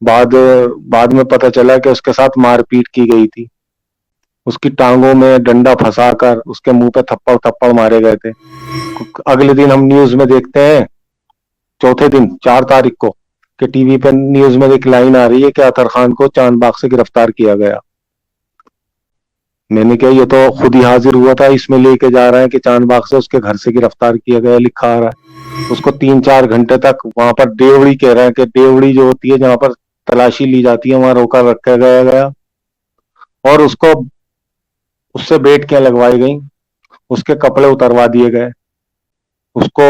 بعد بعد میں پتہ چلا کہ اس کے ساتھ مار پیٹ کی گئی تھی. اس کی ٹانگوں میں ڈنڈا پھنسا کر اس کے منہ پہ تھپڑ تھپڑ مارے گئے تھے. اگلے دن ہم نیوز میں دیکھتے ہیں، چوتھے دن 4 تاریخ کو، کہ ٹی وی پہ نیوز میں ایک لائن آ رہی ہے کہ اطہر خان کو چاند باغ سے گرفتار کیا گیا. میں نے کہا یہ تو خود ہی حاضر ہوا تھا، اس میں لے کے جا رہا ہے کہ چاند باغ سے اس کے گھر سے گرفتار کیا گیا لکھا آ رہا ہے. اس کو 3-4 گھنٹے تک وہاں پر ڈیوڑی کہہ رہے ہیں کہ ڈیوڑی جو ہوتی ہے جہاں پر تلاشی لی جاتی ہے وہاں روکا رکھا گیا اور اس کو اس سے بیٹکیاں لگوائی گئیں، اس کے کپڑے اتروا دیے گئے، اس کو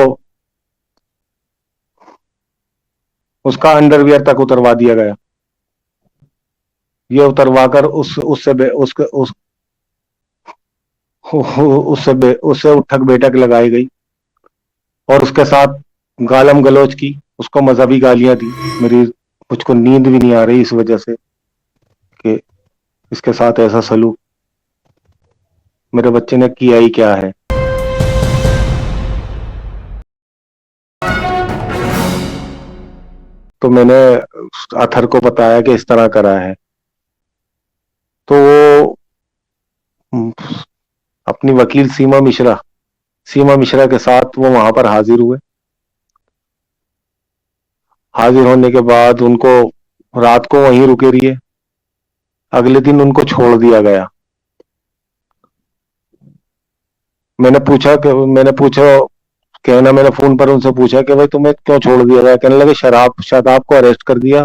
اس کا انڈر ویئر تک اتروا دیا گیا. یہ اتروا کر اس سے اٹھک بیٹھک لگائی گئی اور اس کے ساتھ گالم گلوچ کی، اس کو مذہبی گالیاں دی. مجھ کو نیند بھی نہیں آ رہی اس وجہ سے کہ اس کے ساتھ ایسا سلوک میرے بچے نے کیا ہی کیا ہے. تو میں نے اطہر کو بتایا کہ اس طرح کرا ہے، تو وہ اپنی وکیل سیما مشرا کے ساتھ وہ وہاں پر حاضر ہوئے. حاضر ہونے کے بعد ان کو رات کو وہیں رکے رہیے. اگلے دن ان کو چھوڑ دیا گیا. میں نے فون پر ان سے پوچھا کہ بھائی تمہیں کیوں چھوڑ دیا گیا؟ کہنے لگے شاداب کو اریسٹ کر دیا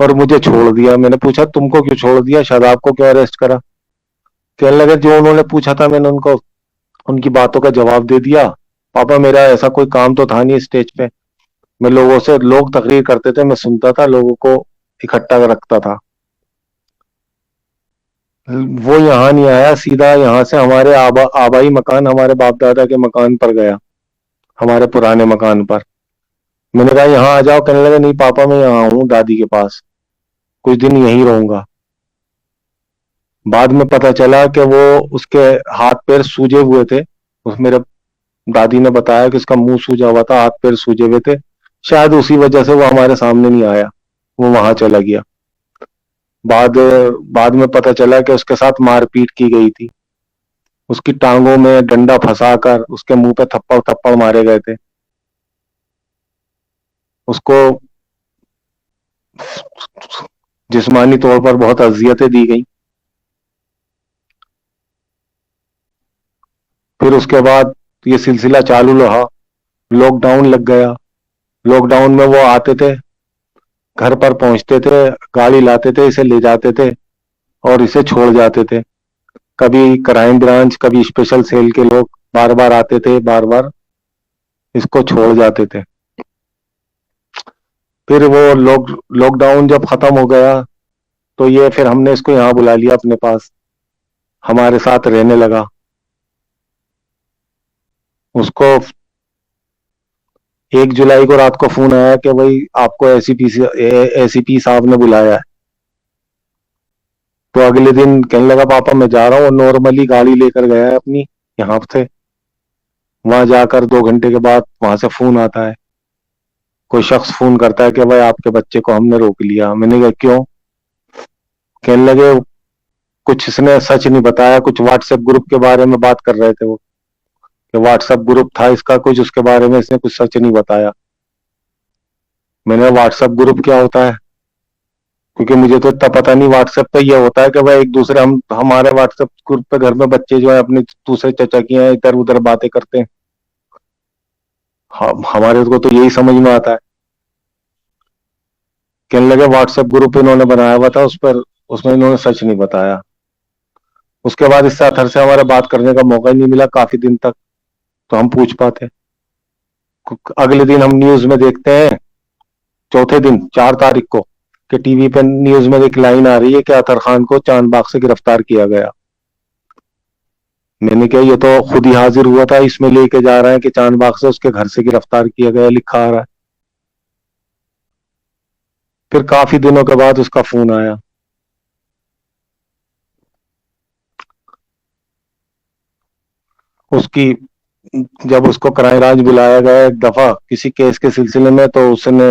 اور مجھے چھوڑ دیا. میں نے پوچھا تم کو کیوں چھوڑ دیا، شاداب کو کیوں اریسٹ کرا؟ کہنے لگے جو انہوں نے پوچھا تھا میں نے ان کی باتوں کا جواب دے دیا. پاپا میرا ایسا کوئی کام تو تھا نہیں اسٹیج پہ، میں لوگ تقریر کرتے تھے، میں سنتا تھا، لوگوں کو اکٹھا رکھتا تھا. وہ یہاں نہیں آیا، سیدھا یہاں سے ہمارے آبائی مکان، ہمارے باپ دادا کے مکان پر گیا، ہمارے پرانے مکان پر. میں نے کہا یہاں آ جاؤ. کہنے لگا نہیں پاپا میں یہاں ہوں دادی کے پاس، کچھ دن یہیں رہوں گا. بعد میں پتہ چلا کہ وہ اس کے ہاتھ پیر سوجے ہوئے تھے. میرے دادی نے بتایا کہ اس کا منہ سوجا ہوا تھا، ہاتھ پیر سوجے ہوئے تھے. شاید اسی وجہ سے وہ ہمارے سامنے نہیں آیا، وہ وہاں چلا گیا. بعد میں پتہ چلا کہ اس کے ساتھ مار پیٹ کی گئی تھی. اس کی ٹانگوں میں ڈنڈا پھنسا کر اس کے منہ پہ تھپڑ تھپڑ مارے گئے تھے. اس کو جسمانی طور پر بہت اذیتیں دی گئیں. پھر اس کے بعد یہ سلسلہ چالو رہا، لاک ڈاؤن لگ گیا. لاک ڈاؤن میں وہ آتے تھے، گھر پر پہنچتے تھے، گاڑی لاتے تھے، اسے لے جاتے تھے اور اسے چھوڑ جاتے تھے. کبھی کرائم برانچ، کبھی اسپیشل سیل کے لوگ بار بار آتے تھے، بار بار اس کو چھوڑ جاتے تھے. پھر وہ لاک ڈاؤن جب ختم ہو گیا تو یہ پھر ہم نے اس کو یہاں بلا لیا اپنے پاس، ہمارے ساتھ رہنے لگا. اس کو 1 جولائی کو رات کو فون آیا کہ بھائی آپ کو اے سی پی صاحب نے بلایا ہے. تو اگلے دن کہنے لگا پاپا میں جا رہا ہوں، نارملی گاڑی لے کر گیا ہے اپنی یہاں سے. وہاں جا کر 2 گھنٹے کے بعد وہاں سے فون آتا ہے، کوئی شخص فون کرتا ہے کہ بھائی آپ کے بچے کو ہم نے روک لیا. میں نے کہا کیوں؟ کہنے لگے کچھ اس نے سچ نہیں بتایا، کچھ واٹس ایپ گروپ کے بارے میں بات کر رہے تھے وہ، کہ واٹس ایپ گروپ تھا اس کا کچھ، اس کے بارے میں اس نے کچھ سچ نہیں بتایا. میں نے واٹس ایپ گروپ کیا ہوتا ہے؟ کیونکہ مجھے تو اتنا پتہ نہیں. واٹس ایپ پہ یہ ہوتا ہے کہ بھائی ایک دوسرے ہمارے واٹس ایپ گروپ پہ گھر میں بچے جو ہے اپنے دوسرے چچا کی ہیں ادھر ادھر باتیں کرتے ہیں. ہمارے کو تو یہی سمجھ میں آتا ہے. کہنے لگے واٹس ایپ گروپ انہوں نے بنایا ہوا تھا، اس میں انہوں نے سچ نہیں بتایا. اس کے بعد اس سے اطہر سے ہمارے بات کرنے کا موقع ہی نہیں ملا کافی دن تک، تو ہم پوچھ پاتے. اگلے دن ہم نیوز میں دیکھتے ہیں، چوتھے دن 4 تاریخ کو، کہ ٹی وی پہ نیوز میں ایک لائن آ رہی ہے کہ اطہر خان کو چاند باغ سے گرفتار کیا گیا. میں نے کہا یہ تو خود ہی حاضر ہوا تھا، اس میں لے کے جا رہا ہے کہ چاند باغ سے اس کے گھر سے گرفتار کیا گیا لکھا آ رہا ہے. پھر کافی دنوں کے بعد اس کا فون آیا. اس کی جب اس کو کرائم برانچ بلایا گیا ایک دفعہ کسی کیس کے سلسلے میں، تو اس نے